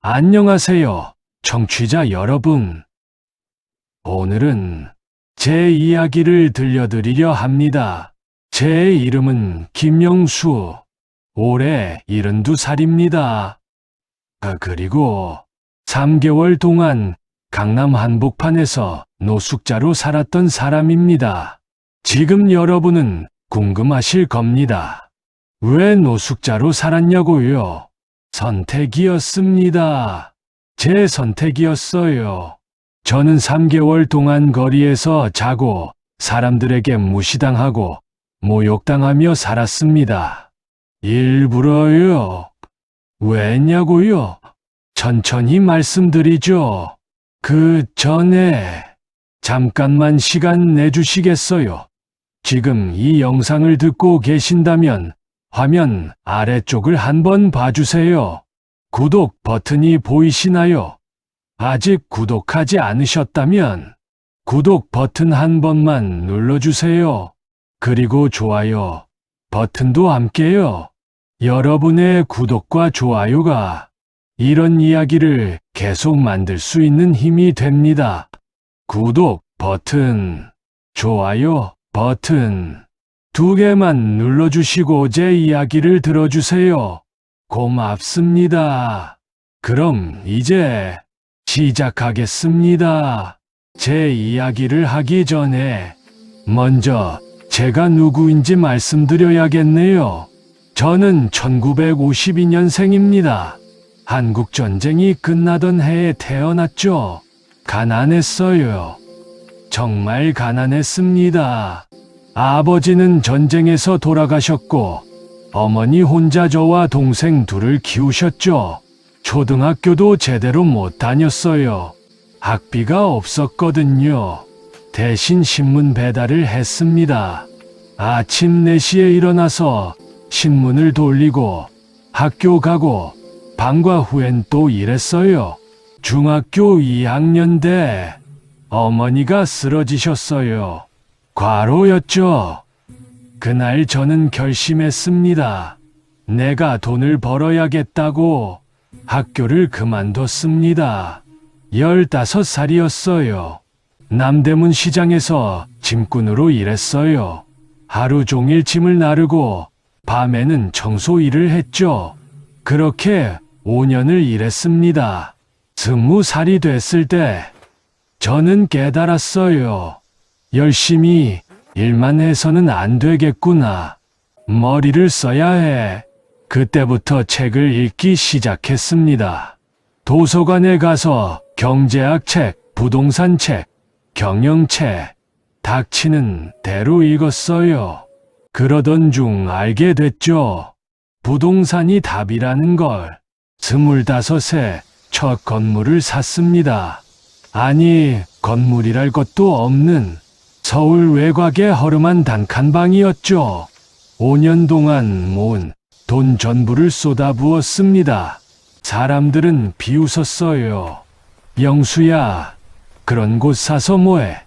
안녕하세요, 청취자 여러분. 오늘은 제 이야기를 들려드리려 합니다. 제 이름은 김영수. 올해 72살입니다. 그리고 3개월 동안 강남 한복판에서 노숙자로 살았던 사람입니다. 지금 여러분은 궁금하실 겁니다. 왜 노숙자로 살았냐고요? 선택이었습니다. 제 선택이었어요. 저는 3개월 동안 거리에서 자고 사람들에게 무시당하고 모욕당하며 살았습니다. 일부러요. 왜냐고요? 천천히 말씀드리죠. 그 전에 잠깐만 시간 내주시겠어요? 지금 이 영상을 듣고 계신다면 화면 아래쪽을 한번 봐주세요. 구독 버튼이 보이시나요? 아직 구독하지 않으셨다면 구독 버튼 한 번만 눌러주세요. 그리고 좋아요 버튼도 함께요. 여러분의 구독과 좋아요가 이런 이야기를 계속 만들 수 있는 힘이 됩니다. 구독 버튼, 좋아요 버튼 2개만 눌러주시고 제 이야기를 들어주세요. 고맙습니다. 그럼 이제 시작하겠습니다. 제 이야기를 하기 전에 먼저 제가 누구인지 말씀드려야겠네요. 저는 1952년생입니다. 한국전쟁이 끝나던 해에 태어났죠. 가난했어요. 정말 가난했습니다. 아버지는 전쟁에서 돌아가셨고 어머니 혼자 저와 동생 둘을 키우셨죠. 초등학교도 제대로 못 다녔어요. 학비가 없었거든요. 대신 신문 배달을 했습니다. 아침 4시에 일어나서 신문을 돌리고 학교 가고 방과 후엔 또 일했어요. 중학교 2학년 때 어머니가 쓰러지셨어요. 과로였죠. 그날 저는 결심했습니다. 내가 돈을 벌어야겠다고 학교를 그만뒀습니다. 15살이었어요. 남대문 시장에서 짐꾼으로 일했어요. 하루 종일 짐을 나르고 밤에는 청소 일을 했죠. 그렇게 5년을 일했습니다. 20살이 됐을 때 저는 깨달았어요. 열심히 일만 해서는 안 되겠구나. 머리를 써야 해. 그때부터 책을 읽기 시작했습니다. 도서관에 가서 경제학 책, 부동산 책, 경영책, 닥치는 대로 읽었어요. 그러던 중 알게 됐죠. 부동산이 답이라는 걸. 25세 첫 건물을 샀습니다. 아니, 건물이랄 것도 없는 서울 외곽의 허름한 단칸방이었죠. 5년 동안 모은 돈 전부를 쏟아부었습니다. 사람들은 비웃었어요. 영수야, 그런 곳 사서 뭐해?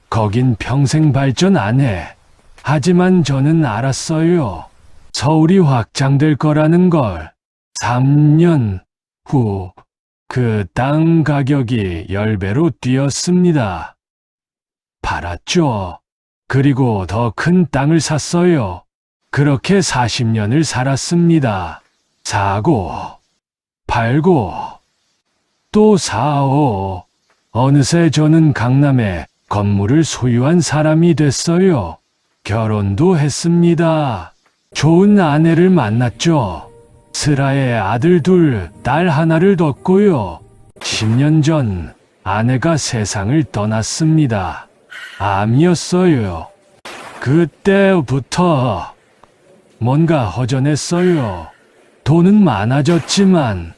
거긴 평생 발전 안 해. 하지만 저는 알았어요. 서울이 확장될 거라는 걸. 3년 후 그 땅 가격이 10배로 뛰었습니다. 팔았죠. 그리고 더 큰 땅을 샀어요. 그렇게 40년을 살았습니다. 사고, 팔고, 또 사오. 어느새 저는 강남에 건물을 소유한 사람이 됐어요. 결혼도 했습니다. 좋은 아내를 만났죠. 슬아의 아들 2, 딸 1를 뒀고요. 10년 전 아내가 세상을 떠났습니다. 암이었어요. 그때부터 뭔가 허전했어요. 돈은 많아졌지만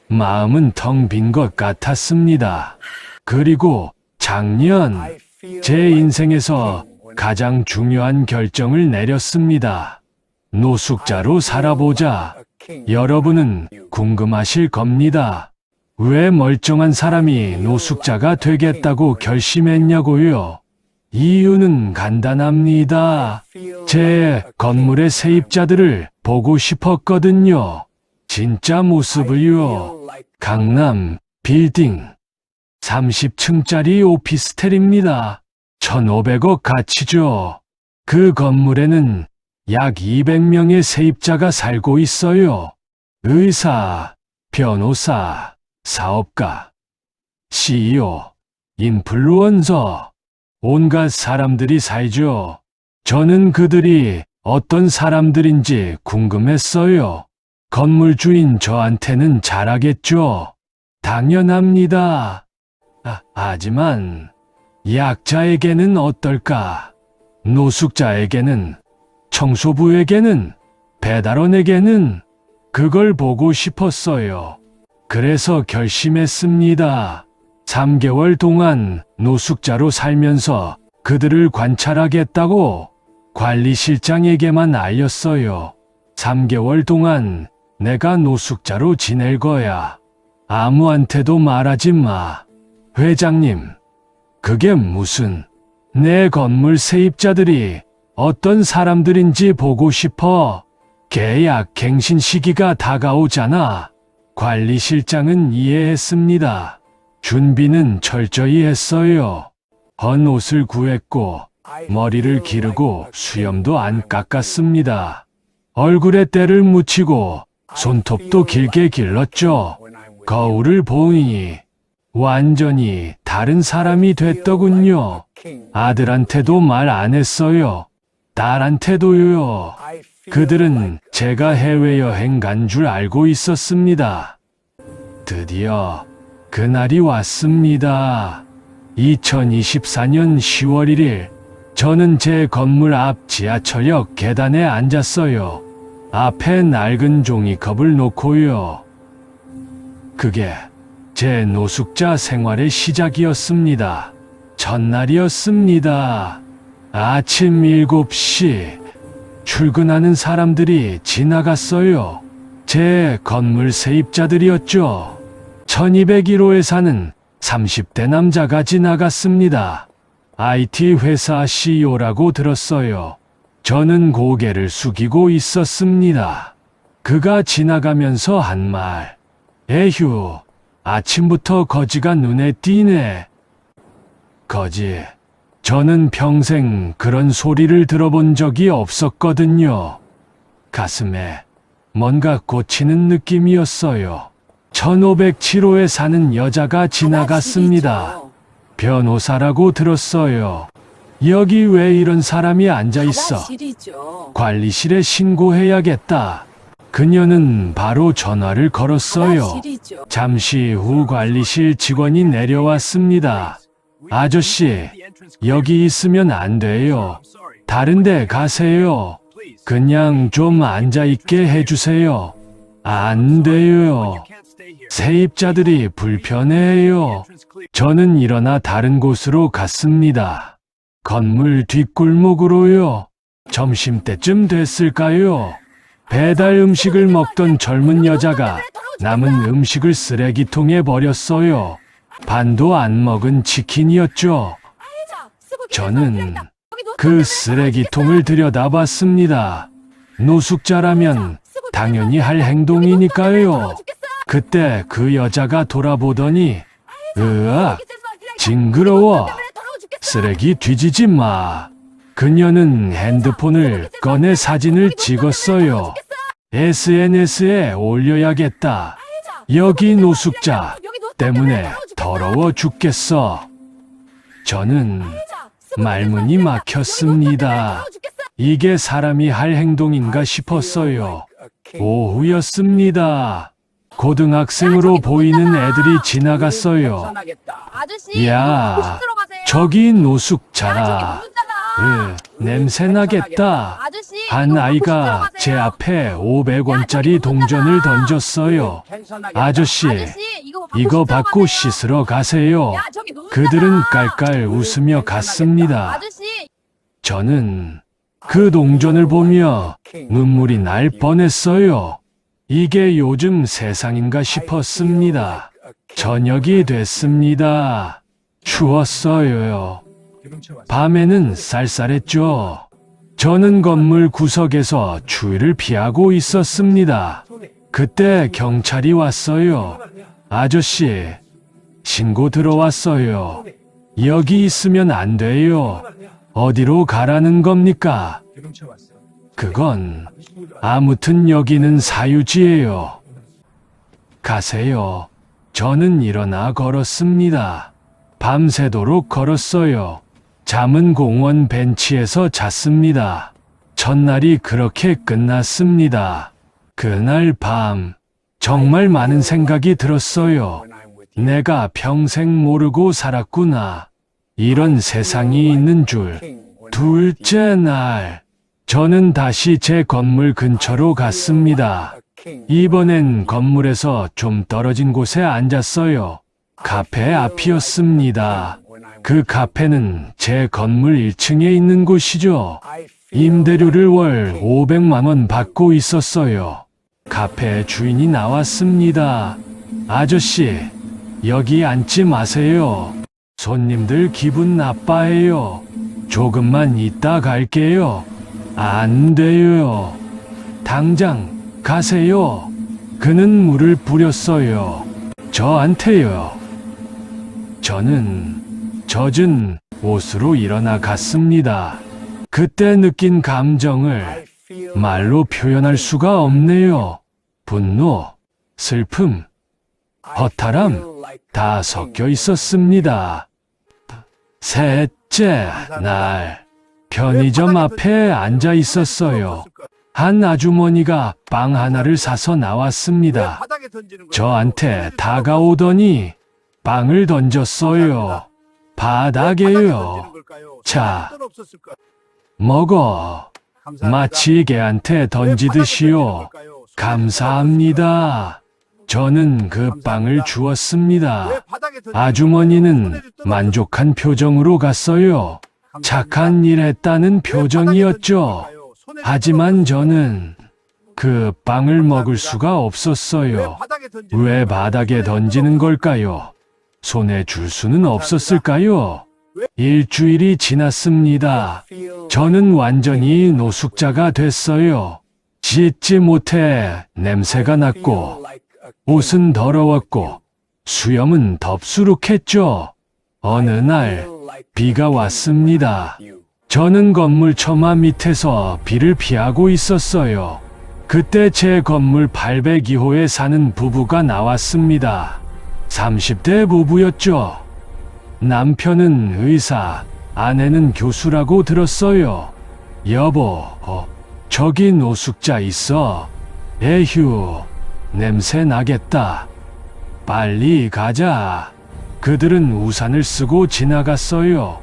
마음은 텅 빈 것 같았습니다. 그리고 작년 제 인생에서 가장 중요한 결정을 내렸습니다. 노숙자로 살아보자. 여러분은 궁금하실 겁니다. 왜 멀쩡한 사람이 노숙자가 되겠다고 결심했냐고요? 이유는 간단합니다. 제 건물의 세입자들을 보고 싶었거든요. 진짜 모습을요. 강남 빌딩 30층짜리 오피스텔입니다. 1,500억 가치죠. 그 건물에는 약 200명의 세입자가 살고 있어요. 의사, 변호사, 사업가, CEO, 인플루언서, 온갖 사람들이 살죠. 저는 그들이 어떤 사람들인지 궁금했어요. 건물주인 저한테는 잘하겠죠. 당연합니다. 하지만 약자에게는 어떨까? 노숙자에게는, 청소부에게는, 배달원에게는 그걸 보고 싶었어요. 그래서 결심했습니다. 3개월 동안 노숙자로 살면서 그들을 관찰하겠다고 관리실장에게만 알렸어요. 3개월 동안 내가 노숙자로 지낼 거야. 아무한테도 말하지 마. 회장님, 그게 무슨, 내 건물 세입자들이 어떤 사람들인지 보고 싶어. 계약 갱신 시기가 다가오잖아. 관리실장은 이해했습니다. 준비는 철저히 했어요. 헌 옷을 구했고 머리를 기르고 수염도 안 깎았습니다. 얼굴에 때를 묻히고 손톱도 길게 길렀죠. 거울을 보니 완전히 다른 사람이 됐더군요. 아들한테도 말 안 했어요. 딸한테도요. 그들은 제가 해외여행 간 줄 알고 있었습니다. 드디어 그날이 왔습니다. 2024년 10월 1일, 저는 제 건물 앞 지하철역 계단에 앉았어요. 앞에 낡은 종이컵을 놓고요. 그게 제 노숙자 생활의 시작이었습니다. 첫날이었습니다. 아침 7시, 출근하는 사람들이 지나갔어요. 제 건물 세입자들이었죠. 1201호에 사는 30대 남자가 지나갔습니다. IT 회사 CEO라고 들었어요. 저는 고개를 숙이고 있었습니다. 그가 지나가면서 한 말. 에휴, 아침부터 거지가 눈에 띄네. 거지. 저는 평생 그런 소리를 들어본 적이 없었거든요. 가슴에 뭔가 꽂히는 느낌이었어요. 1507호에 사는 여자가 지나갔습니다. 변호사라고 들었어요. 여기 왜 이런 사람이 앉아 있어? 관리실에 신고해야겠다. 그녀는 바로 전화를 걸었어요. 잠시 후 관리실 직원이 내려왔습니다. 아저씨, 여기 있으면 안 돼요. 다른 데 가세요. 그냥 좀 앉아있게 해주세요. 안 돼요. 세입자들이 불편해해요. 저는 일어나 다른 곳으로 갔습니다. 건물 뒷골목으로요. 점심때쯤 됐을까요? 배달 음식을 먹던 젊은 여자가 남은 음식을 쓰레기통에 버렸어요. 반도 안 먹은 치킨이었죠. 저는 그 쓰레기통을 들여다봤습니다. 노숙자라면 당연히 할 행동이니까요. 그때 그 여자가 돌아보더니 으악, 징그러워. 쓰레기 뒤지지 마. 그녀는 핸드폰을 꺼내 사진을 찍었어요. SNS에 올려야겠다. 여기 노숙자 때문에 더러워 죽겠어. 저는 말문이 막혔습니다. 이게 사람이 할 행동인가 싶었어요. 오후였습니다. 고등학생으로 보이는 애들이 지나갔어요. 야, 저기 노숙자라. 냄새 나겠다. 한 아이가 제 앞에 500원짜리 동전을 던졌어요. 아저씨, 이거 받고 씻으러 가세요. 그들은 깔깔 웃으며 갔습니다. 저는 그 동전을 보며 눈물이 날 뻔했어요. 이게 요즘 세상인가 싶었습니다. 저녁이 됐습니다. 추웠어요. 밤에는 쌀쌀했죠. 저는 건물 구석에서 추위를 피하고 있었습니다. 그때 경찰이 왔어요. 아저씨, 신고 들어왔어요. 여기 있으면 안 돼요. 어디로 가라는 겁니까? 그건 아무튼 여기는 사유지예요. 가세요. 저는 일어나 걸었습니다. 밤새도록 걸었어요. 잠은 공원 벤치에서 잤습니다. 첫날이 그렇게 끝났습니다. 그날 밤 정말 많은 생각이 들었어요. 내가 평생 모르고 살았구나. 이런 세상이 있는 줄. 둘째 날, 저는 다시 제 건물 근처로 갔습니다. 이번엔 건물에서 좀 떨어진 곳에 앉았어요. 카페 앞이었습니다. 그 카페는 제 건물 1층에 있는 곳이죠. 임대료를 월 500만 원 받고 있었어요. 카페 주인이 나왔습니다. 아저씨, 여기 앉지 마세요. 손님들 기분 나빠해요. 조금만 있다 갈게요. 안 돼요. 당장 가세요. 그는 물을 뿌렸어요. 저한테요. 저는 젖은 옷으로 일어나 갔습니다. 그때 느낀 감정을 말로 표현할 수가 없네요. 분노, 슬픔, 허탈함 다 섞여 있었습니다. 셋째 날, 편의점 앞에 앉아 있었어요. 한 아주머니가 빵 하나를 사서 나왔습니다. 저한테 다가오더니 빵을 던졌어요. 바닥에요. 자, 먹어. 마치 개한테 던지듯이요. 감사합니다. 저는 그 빵을 주었습니다. 아주머니는 만족한 표정으로 갔어요. 착한 일 했다는 표정이었죠. 하지만 저는 그 빵을 먹을 수가 없었어요. 왜 바닥에 던지는 걸까요? 손에 줄 수는 없었을까요? 일주일이 지났습니다. 저는 완전히 노숙자가 됐어요. 씻지 못해 냄새가 났고, 옷은 더러웠고, 수염은 덥수룩했죠. 어느 날, 비가 왔습니다. 저는 건물 처마 밑에서 비를 피하고 있었어요. 그때 제 건물 802호에 사는 부부가 나왔습니다. 30대 부부였죠. 남편은 의사, 아내는 교수라고 들었어요. 여보, 저기 노숙자 있어. 에휴, 냄새 나겠다. 빨리 가자. 그들은 우산을 쓰고 지나갔어요.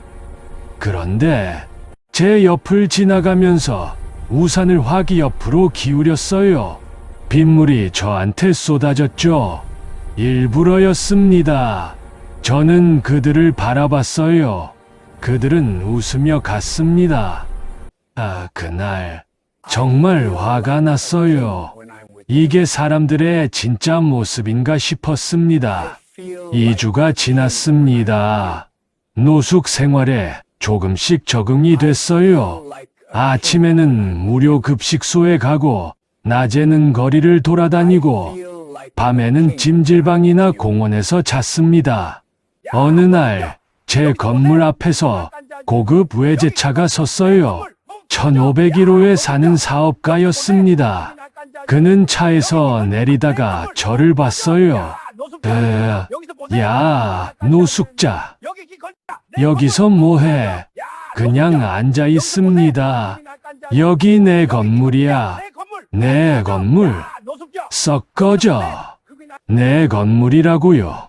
그런데 제 옆을 지나가면서 우산을 확 옆으로 기울였어요. 빗물이 저한테 쏟아졌죠. 일부러였습니다. 저는 그들을 바라봤어요. 그들은 웃으며 갔습니다. 그날 정말 화가 났어요. 이게 사람들의 진짜 모습인가 싶었습니다. 2주가 지났습니다. 노숙 생활에 조금씩 적응이 됐어요. 아침에는 무료 급식소에 가고, 낮에는 거리를 돌아다니고, 밤에는 찜질방이나 공원에서 잤습니다. 어느 날, 제 건물 앞에서 고급 외제차가 섰어요. 1501호에 사는 사업가였습니다. 그는 차에서 내리다가 저를 봤어요. 야, 노숙자. 여기서 뭐해? 그냥 앉아 있습니다. 여기 내 건물이야. 내 건물. 썩 꺼져. 내 건물이라고요.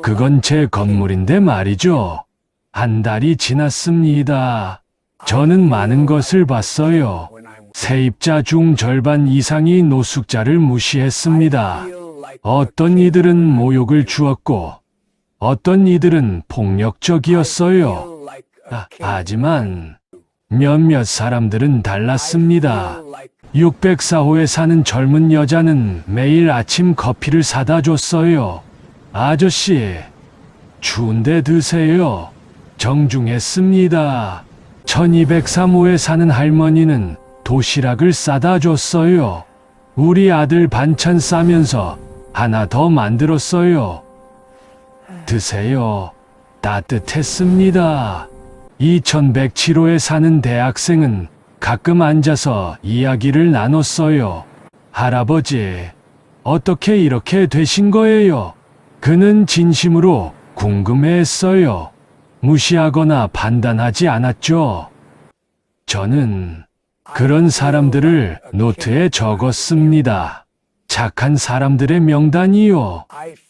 그건 제 건물인데 말이죠. 한 달이 지났습니다. 저는 많은 것을 봤어요. 세입자 중 절반 이상이 노숙자를 무시했습니다. 어떤 이들은 모욕을 주었고, 어떤 이들은 폭력적이었어요. 하지만 몇몇 사람들은 달랐습니다. 604호에 사는 젊은 여자는 매일 아침 커피를 사다 줬어요. 아저씨, 추운데 드세요. 정중했습니다. 1203호에 사는 할머니는 도시락을 싸다 줬어요. 우리 아들 반찬 싸면서 하나 더 만들었어요. 드세요. 따뜻했습니다. 2107호에 사는 대학생은 가끔 앉아서 이야기를 나눴어요. 할아버지, 어떻게 이렇게 되신 거예요? 그는 진심으로 궁금해했어요. 무시하거나 판단하지 않았죠. 저는 그런 사람들을 노트에 적었습니다. 착한 사람들의 명단이요.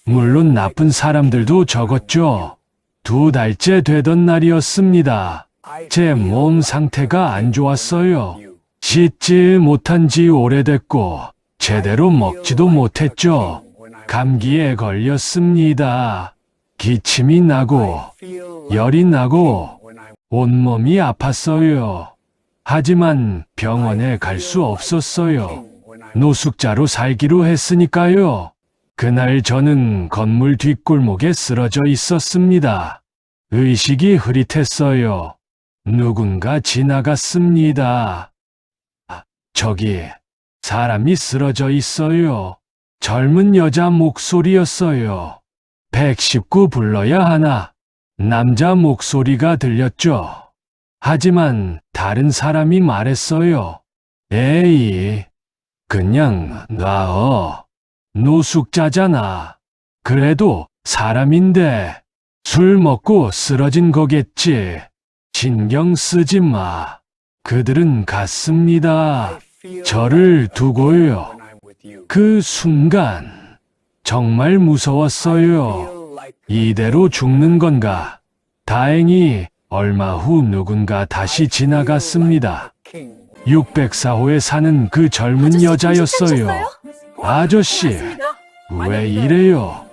물론 나쁜 사람들도 적었죠. 2달째 되던 날이었습니다. 제 몸 상태가 안 좋았어요. 씻지 못한 지 오래됐고 제대로 먹지도 못했죠. 감기에 걸렸습니다. 기침이 나고 열이 나고 온몸이 아팠어요. 하지만 병원에 갈 수 없었어요. 노숙자로 살기로 했으니까요. 그날 저는 건물 뒷골목에 쓰러져 있었습니다. 의식이 흐릿했어요. 누군가 지나갔습니다. 저기 사람이 쓰러져 있어요. 젊은 여자 목소리였어요. 119 불러야 하나? 남자 목소리가 들렸죠. 하지만 다른 사람이 말했어요. 에이, 그냥 놔어. 노숙자잖아. 그래도 사람인데 술 먹고 쓰러진 거겠지. 신경 쓰지 마. 그들은 갔습니다. 저를 두고요. 그 순간 정말 무서웠어요. 이대로 죽는 건가? 다행히 얼마 후 누군가 다시 지나갔습니다. 604호에 사는 그 젊은 여자였어요. 아저씨, 왜 이래요?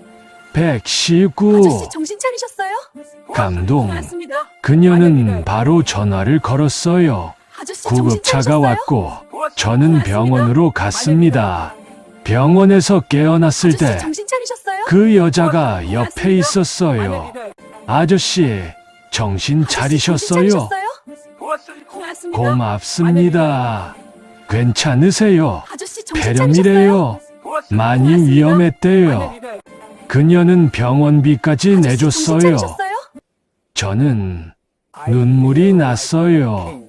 119. 아저씨 정신 차리셨어요? 감동. 맞습니다. 그녀는 바로 전화를 걸었어요. 아저씨 정신 구급차가 차리셨어요? 왔고 저는 병원으로 갔습니다. 병원에서 깨어났을 아저씨 때 정신 차리셨어요? 그 여자가 옆에 있었어요. 아저씨, 정신 아저씨 차리셨어요? 정신 차리셨어요? 맞습니다. 고맙습니다. 괜찮으세요? 아저씨 정신 차리셨어요? 폐렴이래요. 많이 위험했대요. 그녀는 병원비까지 아저씨 정신 내줬어요. 차리셨어요? 저는 눈물이 났어요.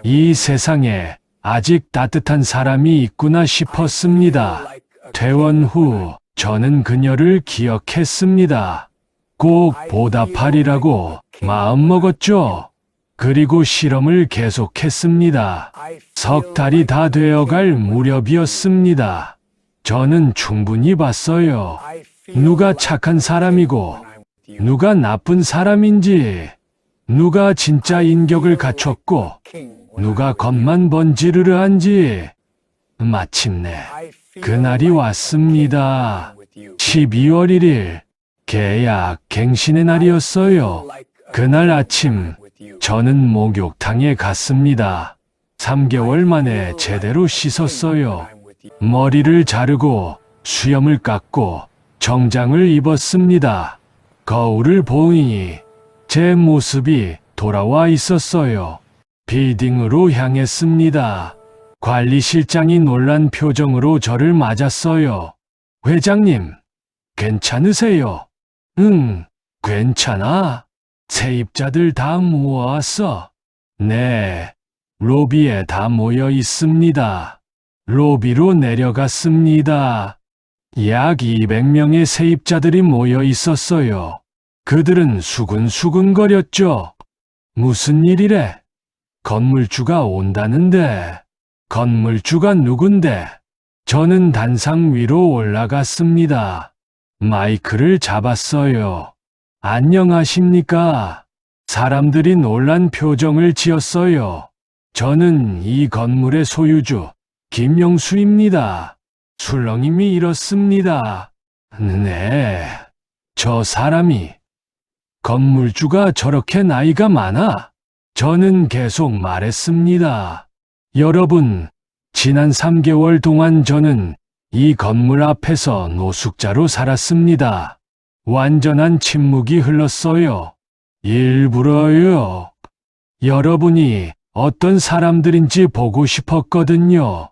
이 세상에 아직 따뜻한 사람이 있구나 싶었습니다. 퇴원 후 저는 그녀를 기억했습니다. 꼭 보답하리라고 마음먹었죠. 그리고 실험을 계속했습니다. 3달이 다 되어갈 무렵이었습니다. 저는 충분히 봤어요. 누가 착한 사람이고 누가 나쁜 사람인지, 누가 진짜 인격을 갖췄고 누가 겉만 번지르르한지. 마침내 그날이 왔습니다. 12월 1일 계약 갱신의 날이었어요. 그날 아침 저는 목욕탕에 갔습니다. 3개월 만에 제대로 씻었어요. 머리를 자르고 수염을 깎고 정장을 입었습니다. 거울을 보니 제 모습이 돌아와 있었어요. 빌딩으로 향했습니다. 관리실장이 놀란 표정으로 저를 맞았어요. 회장님, 괜찮으세요? 응, 괜찮아. 세입자들 다 모아왔어. 네, 로비에 다 모여 있습니다. 로비로 내려갔습니다. 약 200명의 세입자들이 모여 있었어요. 그들은 수근수근거렸죠. 무슨 일이래? 건물주가 온다는데. 건물주가 누군데? 저는 단상 위로 올라갔습니다. 마이크를 잡았어요. 안녕하십니까? 사람들이 놀란 표정을 지었어요. 저는 이 건물의 소유주 김영수입니다. 술렁임이 이렇습니다. 네, 저 사람이. 건물주가 저렇게 나이가 많아? 저는 계속 말했습니다. 여러분, 지난 3개월 동안 저는 이 건물 앞에서 노숙자로 살았습니다. 완전한 침묵이 흘렀어요. 일부러요. 여러분이 어떤 사람들인지 보고 싶었거든요.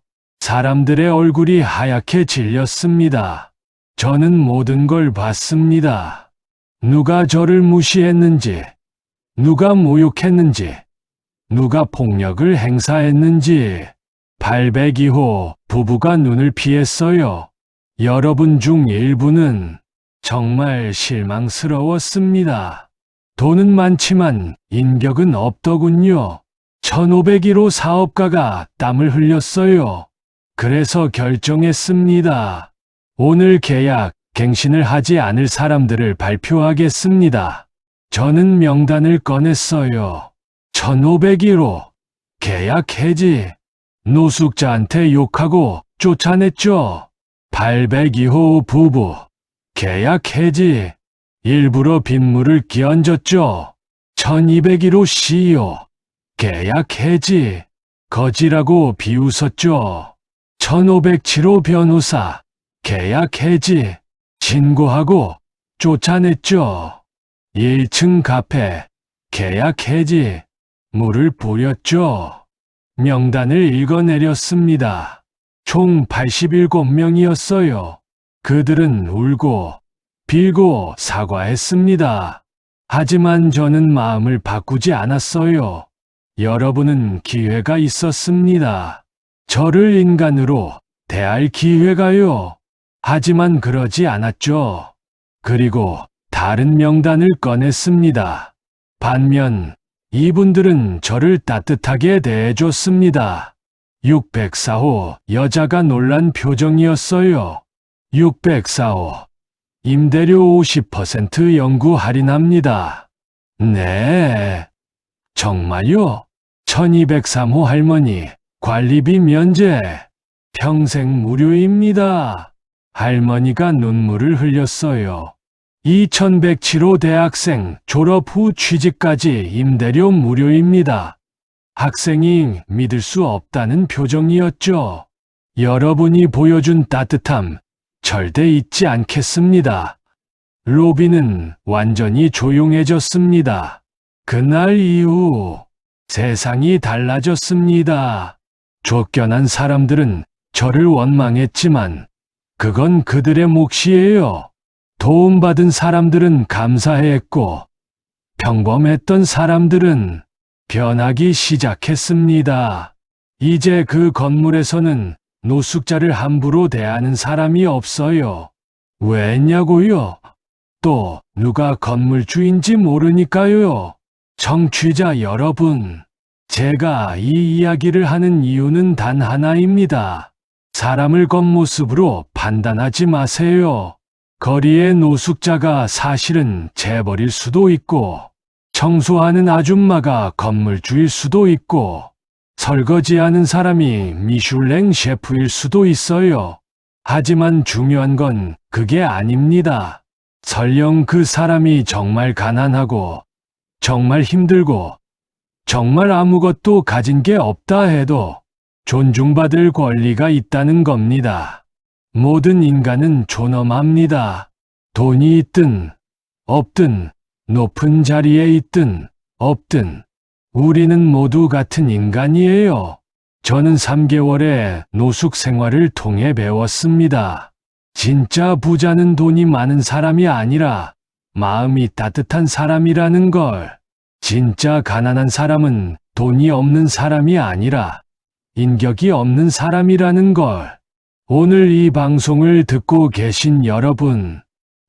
사람들의 얼굴이 하얗게 질렸습니다. 저는 모든 걸 봤습니다. 누가 저를 무시했는지, 누가 모욕했는지, 누가 폭력을 행사했는지. 802호 부부가 눈을 피했어요. 여러분 중 일부는 정말 실망스러웠습니다. 돈은 많지만 인격은 없더군요. 1501호 사업가가 땀을 흘렸어요. 그래서 결정했습니다. 오늘 계약, 갱신을 하지 않을 사람들을 발표하겠습니다. 저는 명단을 꺼냈어요. 1501호, 계약 해지. 노숙자한테 욕하고 쫓아냈죠. 802호 부부, 계약 해지. 일부러 빗물을 끼얹었죠. 1201호 CEO, 계약 해지. 거지라고 비웃었죠. 1507호 변호사, 계약 해지. 신고하고 쫓아냈죠. 1층 카페, 계약 해지. 물을 뿌렸죠. 명단을 읽어내렸습니다. 총 87명이었어요. 그들은 울고 빌고 사과했습니다. 하지만 저는 마음을 바꾸지 않았어요. 여러분은 기회가 있었습니다. 저를 인간으로 대할 기회가요. 하지만 그러지 않았죠. 그리고 다른 명단을 꺼냈습니다. 반면 이분들은 저를 따뜻하게 대해줬습니다. 604호 여자가 놀란 표정이었어요. 604호 임대료 50% 연구 할인합니다. 네. 정말요? 1203호 할머니 관리비 면제. 평생 무료입니다. 할머니가 눈물을 흘렸어요. 2107호 대학생 졸업 후 취직까지 임대료 무료입니다. 학생이 믿을 수 없다는 표정이었죠. 여러분이 보여준 따뜻함 절대 잊지 않겠습니다. 로비는 완전히 조용해졌습니다. 그날 이후 세상이 달라졌습니다. 쫓겨난 사람들은 저를 원망했지만 그건 그들의 몫이에요. 도움받은 사람들은 감사했고 평범했던 사람들은 변하기 시작했습니다. 이제 그 건물에서는 노숙자를 함부로 대하는 사람이 없어요. 왜냐고요? 또 누가 건물주인지 모르니까요. 청취자 여러분, 제가 이 이야기를 하는 이유는 단 하나입니다. 사람을 겉모습으로 판단하지 마세요. 거리의 노숙자가 사실은 재벌일 수도 있고, 청소하는 아줌마가 건물주일 수도 있고, 설거지하는 사람이 미슐랭 셰프일 수도 있어요. 하지만 중요한 건 그게 아닙니다. 설령 그 사람이 정말 가난하고, 정말 힘들고, 정말 아무것도 가진 게 없다 해도 존중받을 권리가 있다는 겁니다. 모든 인간은 존엄합니다. 돈이 있든 없든 높은 자리에 있든 없든 우리는 모두 같은 인간이에요. 저는 3개월의 노숙 생활을 통해 배웠습니다. 진짜 부자는 돈이 많은 사람이 아니라 마음이 따뜻한 사람이라는 걸. 진짜 가난한 사람은 돈이 없는 사람이 아니라 인격이 없는 사람이라는 걸. 오늘 이 방송을 듣고 계신 여러분,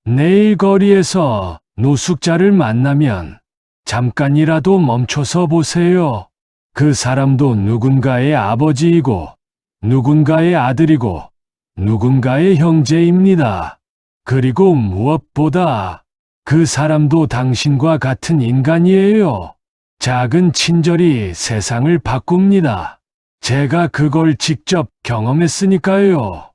내일 거리에서 노숙자를 만나면 잠깐이라도 멈춰서 보세요. 그 사람도 누군가의 아버지이고, 누군가의 아들이고, 누군가의 형제입니다. 그리고 무엇보다 그 사람도 당신과 같은 인간이에요. 작은 친절이 세상을 바꿉니다. 제가 그걸 직접 경험했으니까요.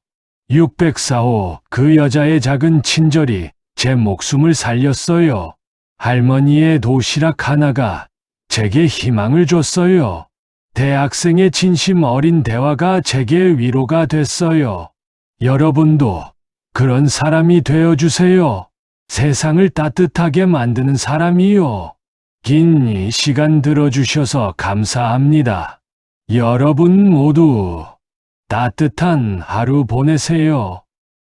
604호 그 여자의 작은 친절이 제 목숨을 살렸어요. 할머니의 도시락 하나가 제게 희망을 줬어요. 대학생의 진심 어린 대화가 제게 위로가 됐어요. 여러분도 그런 사람이 되어주세요. 세상을 따뜻하게 만드는 사람이요. 긴 시간 들어주셔서 감사합니다. 여러분 모두 따뜻한 하루 보내세요.